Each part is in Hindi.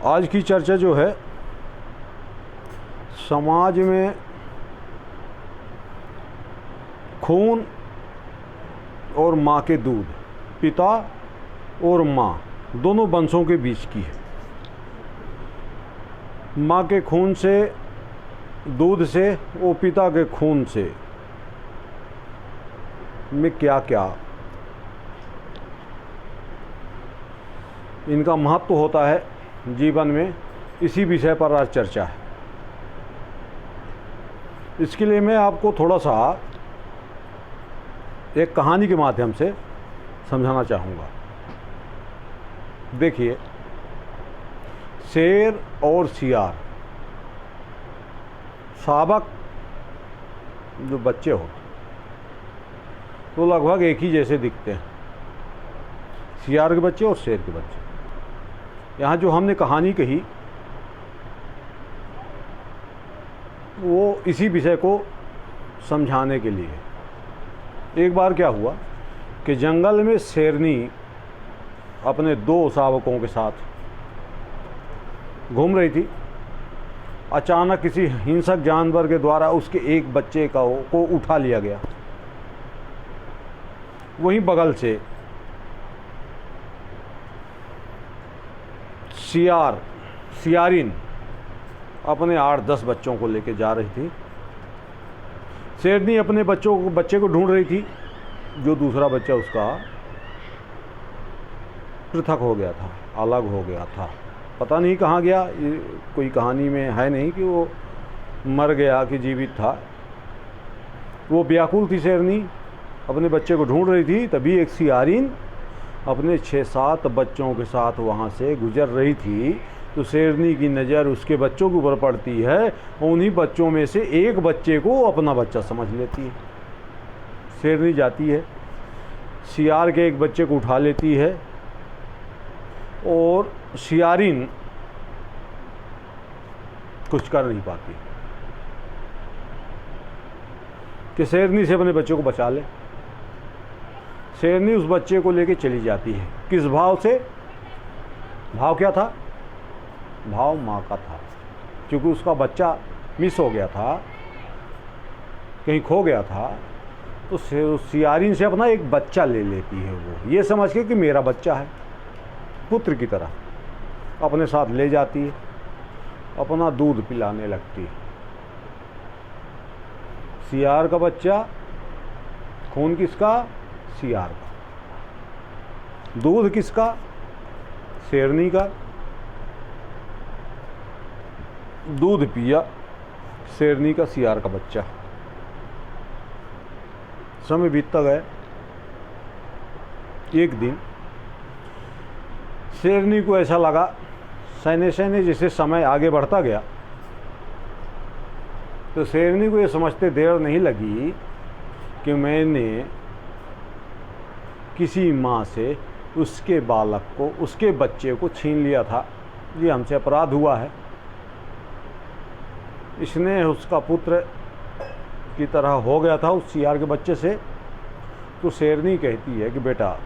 आज की चर्चा जो है समाज में खून और माँ के दूध, पिता और माँ दोनों वंशों के बीच की है। माँ के खून से, दूध से और पिता के खून से में क्या क्या इनका महत्व होता है जीवन में, इसी विषय पर आज चर्चा है। इसके लिए मैं आपको थोड़ा सा एक कहानी के माध्यम से समझाना चाहूँगा। देखिए, शेर और सियार, शावक जो बच्चे होते तो लगभग एक ही जैसे दिखते हैं, सियार के बच्चे और शेर के बच्चे। यहाँ जो हमने कहानी कही वो इसी विषय को समझाने के लिए। एक बार क्या हुआ कि जंगल में शेरनी अपने दो शावकों के साथ घूम रही थी। अचानक किसी हिंसक जानवर के द्वारा उसके एक बच्चे को उठा लिया गया। वहीं बगल से सियारिन अपने 8-10 बच्चों को लेकर जा रही थी। शेरनी अपने बच्चे को ढूंढ रही थी, जो दूसरा बच्चा उसका पृथक हो गया था, अलग हो गया था। पता नहीं कहाँ गया, ये कोई कहानी में है नहीं कि वो मर गया कि जीवित था। वो व्याकुल थी शेरनी, अपने बच्चे को ढूंढ रही थी। तभी एक सियारिन अपने 6-7 बच्चों के साथ वहाँ से गुजर रही थी। तो शेरनी की नज़र उसके बच्चों के ऊपर पड़ती है, उन्हीं बच्चों में से एक बच्चे को अपना बच्चा समझ लेती है। शेरनी जाती है, सियार के एक बच्चे को उठा लेती है और सियारिन कुछ कर नहीं पाती कि शेरनी से अपने बच्चे को बचा ले। शेरनी उस बच्चे को लेके चली जाती है। किस भाव से? भाव क्या था? भाव माँ का था, क्योंकि उसका बच्चा मिस हो गया था, कहीं खो गया था। तो सियारिन से अपना एक बच्चा ले लेती है, वो ये समझ के कि मेरा बच्चा है, पुत्र की तरह अपने साथ ले जाती है, अपना दूध पिलाने लगती है। सियार का बच्चा, खून किसका? सियार का। दूध किसका? शेरनी का। दूध पिया शेरनी का, सियार का बच्चा। समय बीतता गया। एक दिन शेरनी को ऐसा लगा, सहने जैसे समय आगे बढ़ता गया, तो शेरनी को ये समझते देर नहीं लगी कि मैंने किसी माँ से उसके बालक को, उसके बच्चे को छीन लिया था। ये हमसे अपराध हुआ है। इसने उसका पुत्र की तरह हो गया था उस सियार के बच्चे से। तो शेरनी कहती है कि बेटा,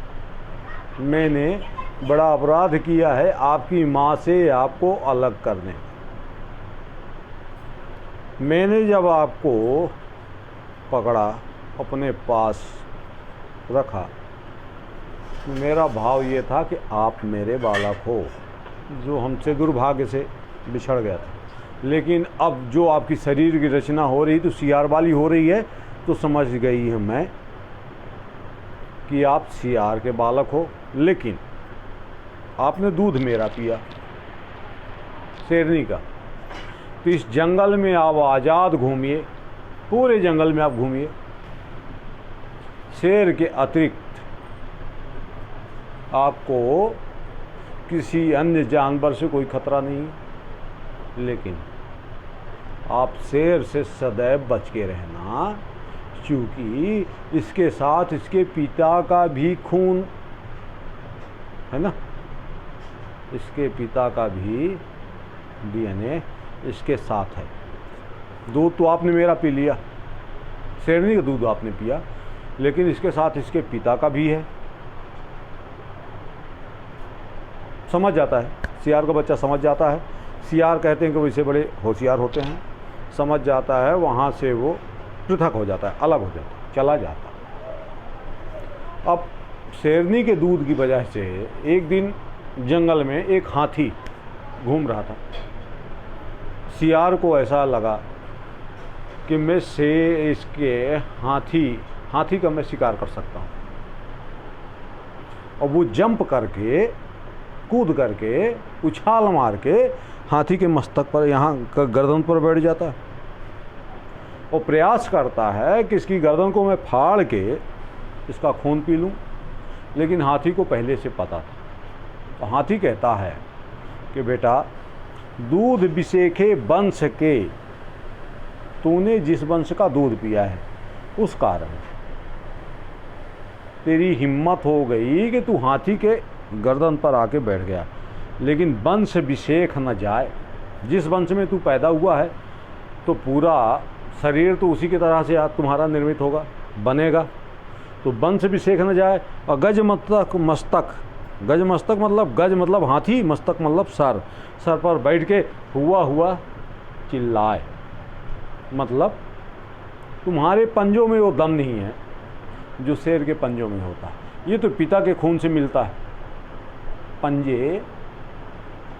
मैंने बड़ा अपराध किया है आपकी माँ से आपको अलग करने। मैंने जब आपको पकड़ा, अपने पास रखा, मेरा भाव ये था कि आप मेरे बालक हो, जो हमसे दुर्भाग्य से बिछड़ गया था। लेकिन अब जो आपकी शरीर की रचना हो रही तो सियार वाली हो रही है, तो समझ गई हूँ मैं कि आप सियार के बालक हो। लेकिन आपने दूध मेरा पिया, शेरनी का। तो इस जंगल में आप आज़ाद घूमिए, पूरे जंगल में आप घूमिए। शेर के अतिरिक्त आपको किसी अन्य जानवर से कोई खतरा नहीं है। लेकिन आप शेर से सदैव बच के रहना, क्योंकि इसके साथ इसके पिता का भी खून है ना, इसके पिता का भी DNA इसके साथ है। दूध तो आपने मेरा पी लिया, शेरनी का दूध आपने पिया, लेकिन इसके साथ इसके पिता का भी है। समझ जाता है। सियार का बच्चा समझ जाता है, सियार कहते हैं कि वैसे बड़े होशियार होते हैं, समझ जाता है, वहाँ से वो पृथक हो जाता है, अलग हो जाता है, चला जाता है। अब शेरनी के दूध की वजह से एक दिन जंगल में एक हाथी घूम रहा था। सियार को ऐसा लगा कि मैं इसके हाथी का मैं शिकार कर सकता हूँ, और वो जंप करके, कूद करके, उछाल मार के हाथी के मस्तक पर, यहाँ गर्दन पर बैठ जाता है और प्रयास करता है कि इसकी गर्दन को मैं फाड़ के इसका खून पी लूँ। लेकिन हाथी को पहले से पता था, तो हाथी कहता है कि बेटा, दूध बिसेखे वंश के, तूने जिस वंश का दूध पिया है उस कारण तेरी हिम्मत हो गई कि तू हाथी के गर्दन पर आके बैठ गया। लेकिन वंश विशेख न जाए, जिस वंश में तू पैदा हुआ है तो पूरा शरीर तो उसी की तरह से तुम्हारा निर्मित होगा, बनेगा, तो वंश विशेख न जाए। और गज मस्तक, गज मस्तक मतलब, गज मतलब हाथी, मस्तक मतलब सर, सर पर बैठ के हुआ चिल्लाए, मतलब तुम्हारे पंजों में वो दम नहीं है जो शेर के पंजों में होता है। ये तो पिता के खून से मिलता है, पंजे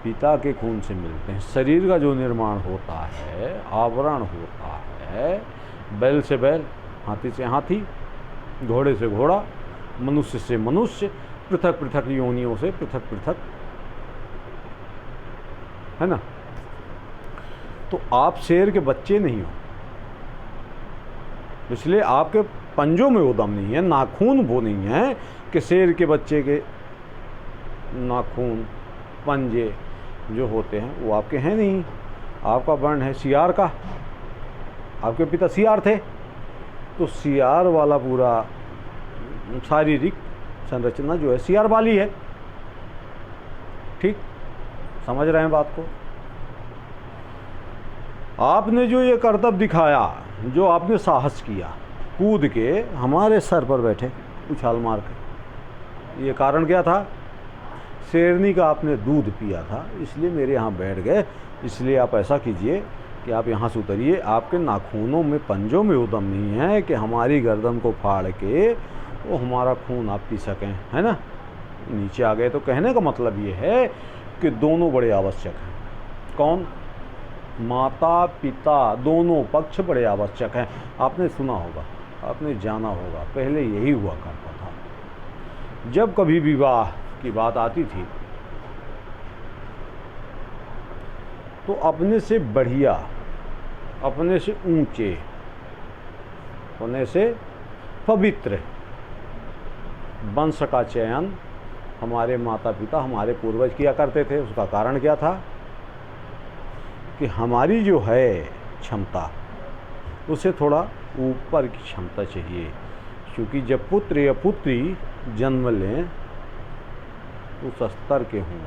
पिता के खून से मिलते हैं। शरीर का जो निर्माण होता है, आवरण होता है, बैल से बैल, हाथी से हाथी, घोड़े से घोड़ा, मनुष्य से मनुष्य, पृथक पृथक योनियों से पृथक पृथक, है ना। तो आप शेर के बच्चे नहीं हो, इसलिए आपके पंजों में वो दम नहीं है, नाखून वो नहीं है कि शेर के बच्चे के नाखून, पंजे जो होते हैं वो आपके हैं नहीं। आपका वर्ण है सियार का, आपके पिता सियार थे, तो सियार वाला पूरा शारीरिक संरचना जो है सियार वाली है। ठीक समझ रहे हैं बात को। आपने जो ये करतब दिखाया, जो आपने साहस किया, कूद के हमारे सर पर बैठे उछाल मार के, ये कारण क्या था? शेरनी का आपने दूध पिया था, इसलिए मेरे यहाँ बैठ गए। इसलिए आप ऐसा कीजिए कि आप यहाँ से उतरिए, आपके नाखूनों में, पंजों में उदम नहीं है कि हमारी गर्दन को फाड़ के वो हमारा खून आप पी सकें, है ना। नीचे आ गए। तो कहने का मतलब ये है कि दोनों बड़े आवश्यक हैं। कौन? माता पिता, दोनों पक्ष बड़े आवश्यक हैं। आपने सुना होगा, आपने जाना होगा, पहले यही हुआ करता था। जब कभी विवाह की बात आती थी तो अपने से बढ़िया, अपने से ऊंचे, अपने से पवित्र वंश का चयन हमारे माता पिता, हमारे पूर्वज किया करते थे। उसका कारण क्या था कि हमारी जो है क्षमता, उसे थोड़ा ऊपर की क्षमता चाहिए। क्योंकि जब पुत्र या पुत्री जन्म लें उस स्तर के हों।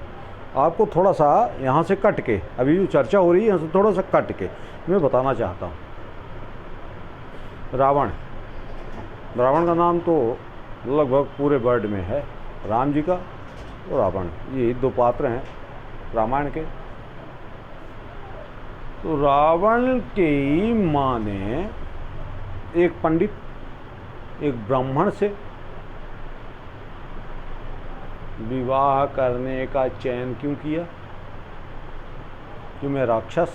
आपको थोड़ा सा यहाँ से कट के, अभी जो चर्चा हो रही है यहाँ से थोड़ा सा कट के मैं बताना चाहता हूँ। रावण, रावण का नाम तो लगभग पूरे वर्ल्ड में है, राम जी का और रावण, ये दो पात्र हैं रामायण के। तो रावण की माँ ने एक पंडित, एक ब्राह्मण से विवाह करने का चयन क्यों किया? कि मैं राक्षस,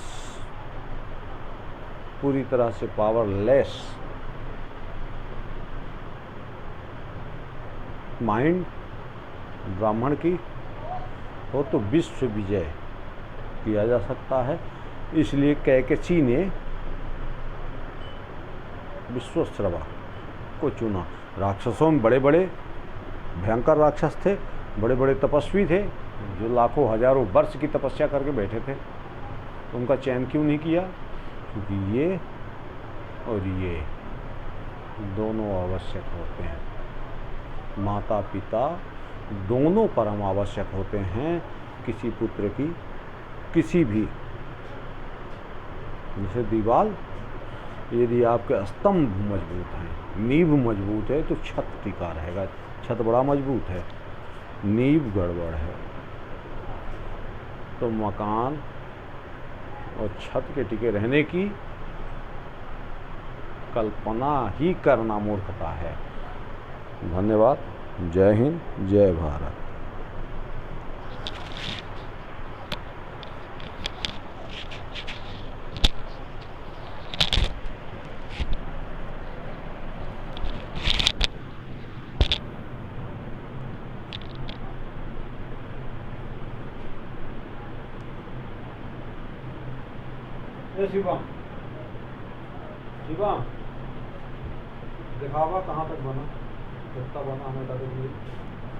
पूरी तरह से पावरलेस माइंड ब्राह्मण की हो तो विश्व विजय किया जा सकता है। इसलिए कैकेयी ने विश्वश्रवा को चुना। राक्षसों में बड़े बड़े भयंकर राक्षस थे, बड़े बड़े तपस्वी थे जो लाखों हजारों वर्ष की तपस्या करके बैठे थे। तो उनका चयन क्यों नहीं किया? क्योंकि ये और ये दोनों आवश्यक होते हैं। माता पिता दोनों परम आवश्यक होते हैं किसी पुत्र की, किसी भी। जैसे दीवार, यदि आपके स्तंभ मजबूत हैं, नींव मजबूत है तो छत टिका रहेगा। छत बड़ा मजबूत है, नींव गड़बड़ है तो मकान और छत के टिके रहने की कल्पना ही करना मूर्खता है। धन्यवाद। जय हिंद, जय भारत। शिवम, शिवम, दिखावा कहाँ तक बना, कितना बना हमें बता दीजिए।